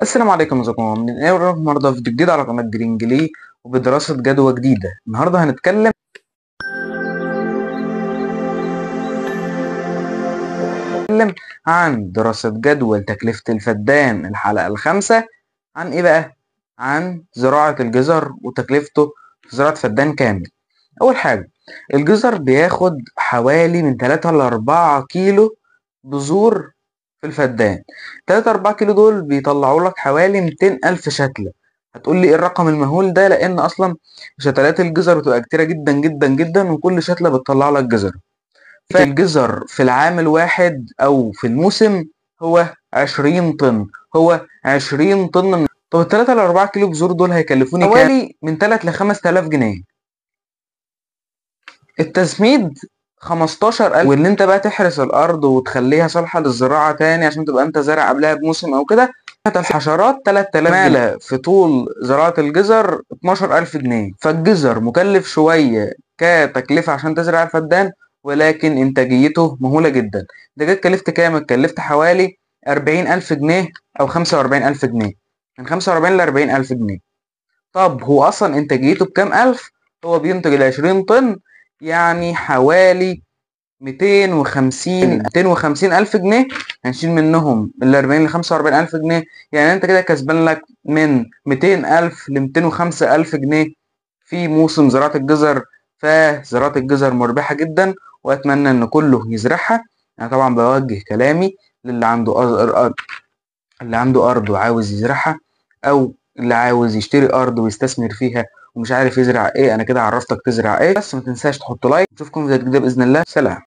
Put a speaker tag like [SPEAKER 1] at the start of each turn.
[SPEAKER 1] السلام عليكم، ازيكم؟ عاملين ايه؟ وراكم النهارده فيديو جديد على قناه جرينجلي وبدراسه جدوى جديده. النهارده هنتكلم عن دراسه جدوى تكلفه الفدان الحلقه الخامسه. عن ايه بقى؟ عن زراعه الجزر وتكلفته في زراعه فدان كامل. اول حاجه، الجزر بياخد حوالي من 3 ل 4 كيلو بذور في الفدان. 3 4 كيلو دول بيطلعوا لك حوالي 200 ألف شتلة. هتقول لي ايه الرقم المهول ده؟ لأن أصلا شتلات الجزر بتبقى كتيرة جدا جدا جدا، وكل شتلة بتطلع لك جزر. فالجزر في العام الواحد أو في الموسم هو 20 طن. هو 20 طن طب ال 3 ل 4 كيلو بذور دول هيكلفوني حوالي من 3 ل 5000 جنيه. التسميد 15,000، واللي انت بقى تحرس الارض وتخليها صالحه للزراعه تاني عشان تبقى انت زارع قبلها بموسم او كده. حشرات 3000 جنيه. في طول زراعه الجزر 12,000 جنيه. فالجزر مكلف شويه كتكلفه عشان تزرع الفدان، ولكن انتاجيته مهوله جدا. ده جت كلفت كام؟ اتكلفت حوالي 40,000 جنيه او 45,000 جنيه. من 45 ل 40,000 جنيه. طب هو اصلا انتاجيته بكام الف؟ هو بينتج ال 20 طن، يعني حوالي 250 الف جنيه. هنشيل منهم ال 40 ل 45 الف جنيه، يعني انت كده كسبان لك من 200 الف ل 205 الف جنيه في موسم زراعة الجزر. فزراعة الجزر مربحة جدا، واتمنى ان كله يزرعها. انا طبعا بوجه كلامي للي عنده اللي عنده أرض وعاوز يزرعها، أو اللي عاوز يشتري أرض ويستثمر فيها ومش عارف يزرع إيه. أنا كده عرفتك تزرع إيه. بس ما تنساش تحط لايك. نشوفكم في فيديو جديد بإذن الله. سلام.